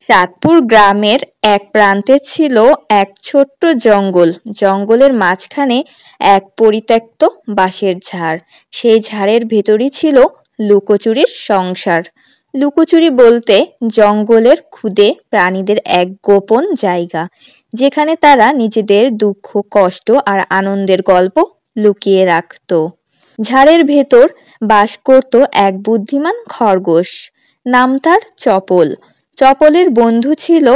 চাঁদপুর গ্রামের এক প্রান্তে ছিল এক ছোট্ট জঙ্গল। জঙ্গলের মাঝখানে এক পরিত্যক্ত বাঁশের ঝাড়। সেই ঝাড়ের ভেতরই ছিল লুকোচুরির সংসার। লুকোচুরি বলতে জঙ্গলের খুদে প্রাণীদের এক গোপন জায়গা, যেখানে তারা নিজেদের দুঃখ, কষ্ট আর আনন্দের গল্প লুকিয়ে রাখত। ঝাড়ের ভেতর বাস করত এক বুদ্ধিমান খরগোশ, নাম তার চপল। চপলের বন্ধু ছিল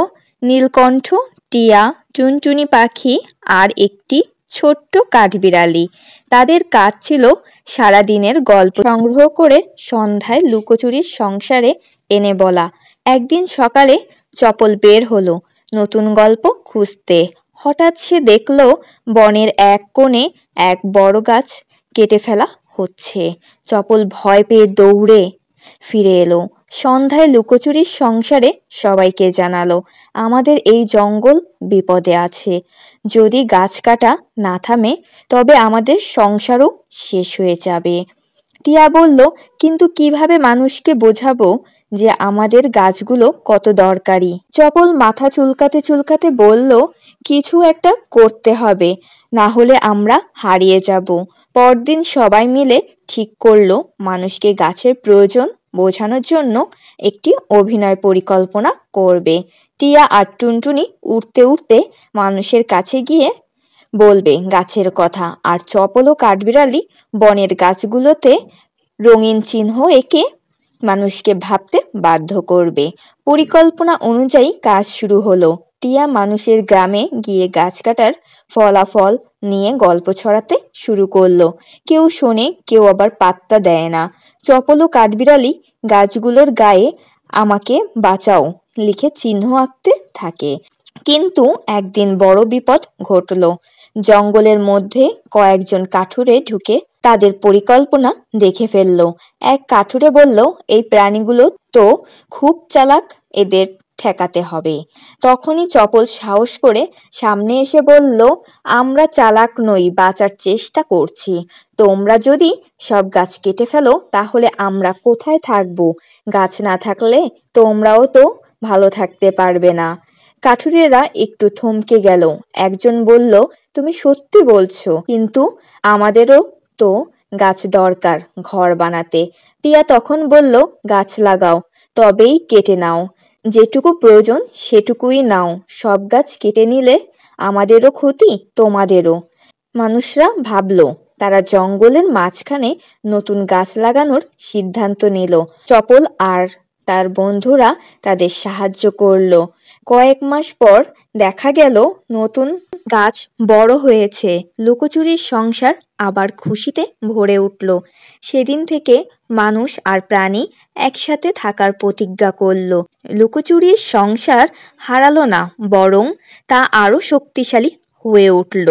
নীলকণ্ঠ, টিয়া, টুনটুনি পাখি আর একটি ছোট্ট কাঠবিড়ালি। তাদের কাজ ছিল সারাদিনের গল্প সংগ্রহ করে সন্ধ্যায় লুকোচুরির সংসারে এনে বলা। একদিন সকালে চপল বের হলো নতুন গল্প খুঁজতে। হঠাৎ সে দেখল বনের এক কোণে এক বড় গাছ কেটে ফেলা হচ্ছে। চপল ভয় পেয়ে দৌড়ে ফিরে এলো। সন্ধ্যায় লুকোচুরির সংসারে সবাইকে জানালো, আমাদের এই জঙ্গল বিপদে আছে। যদি গাছ কাটা না থামে তবে আমাদের সংসারও শেষ হয়ে যাবে। টিয়া বলল, কিন্তু কিভাবে মানুষকে বোঝাবো যে আমাদের গাছগুলো কত দরকারি? চপল মাথা চুলকাতে চুলকাতে বলল, কিছু একটা করতে হবে, না হলে আমরা হারিয়ে যাব। পরদিন সবাই মিলে ঠিক করলো মানুষকে গাছের প্রয়োজন বোঝানোর জন্য একটি অভিনয় পরিকল্পনা করবে। টিয়া আর টুনটুনি উড়তে উড়তে মানুষের কাছে গিয়ে বলবে গাছের কথা, আর চপল ও কাঠবিড়ালি বনের গাছগুলোতে রঙিন চিহ্ন এঁকে মানুষকে ভাবতে বাধ্য করবে। পরিকল্পনা অনুযায়ী কাজ শুরু হলো। টিয়া মানুষের গ্রামে গিয়ে গাছ কাটার ফলাফল নিয়ে গল্প ছড়াতে শুরু করলো। কেউ শোনে, কেউ আবার পাত্তা দেয় না। চপল ও কাঠবিড়ালি গাছগুলোর গায়ে আমাকে বাঁচাও লিখে চিহ্ন আঁকতে থাকে। কিন্তু একদিন বড় বিপদ ঘটল। জঙ্গলের মধ্যে কয়েকজন কাঠুরে ঢুকে তাদের পরিকল্পনা দেখে ফেলল। এক কাঠুরে বলল, এই প্রাণীগুলো তো খুব চালাক, এদের ঠেকাতে হবে। তখনই চপল সাহস করে সামনে এসে বলল, আমরা চালাক নই, বাঁচার চেষ্টা করছি। তোমরা যদি সব গাছ কেটে ফেলো তাহলে আমরা কোথায় থাকবো? গাছ না থাকলে তোমরাও তো ভালো থাকতে পারবে না। কাঠুরেরা একটু থমকে গেল। একজন বলল, তুমি সত্যি বলছো, কিন্তু আমাদেরও তো গাছ দরকার ঘর বানাতে। টিয়া তখন বলল, গাছ লাগাও, তবেই কেটে নাও। যেটুকু প্রয়োজন সেটুকুই নাও। সব গাছ কেটে নিলে আমাদেরও ক্ষতি, তোমাদেরও। মানুষরা ভাবল। তারা জঙ্গলের মাঝখানে নতুন গাছ লাগানোর সিদ্ধান্ত নিল। চপল আর তার বন্ধুরা তাদের সাহায্য করল। কয়েক মাস পর দেখা গেল নতুন গাছ বড় হয়েছে। লুকোচুরির সংসার আবার খুশিতে ভরে উঠল। সেদিন থেকে মানুষ আর প্রাণী একসাথে থাকার প্রতিজ্ঞা করল। লুকোচুরির সংসার হারালো না, বরং তা আরো শক্তিশালী হয়ে উঠল।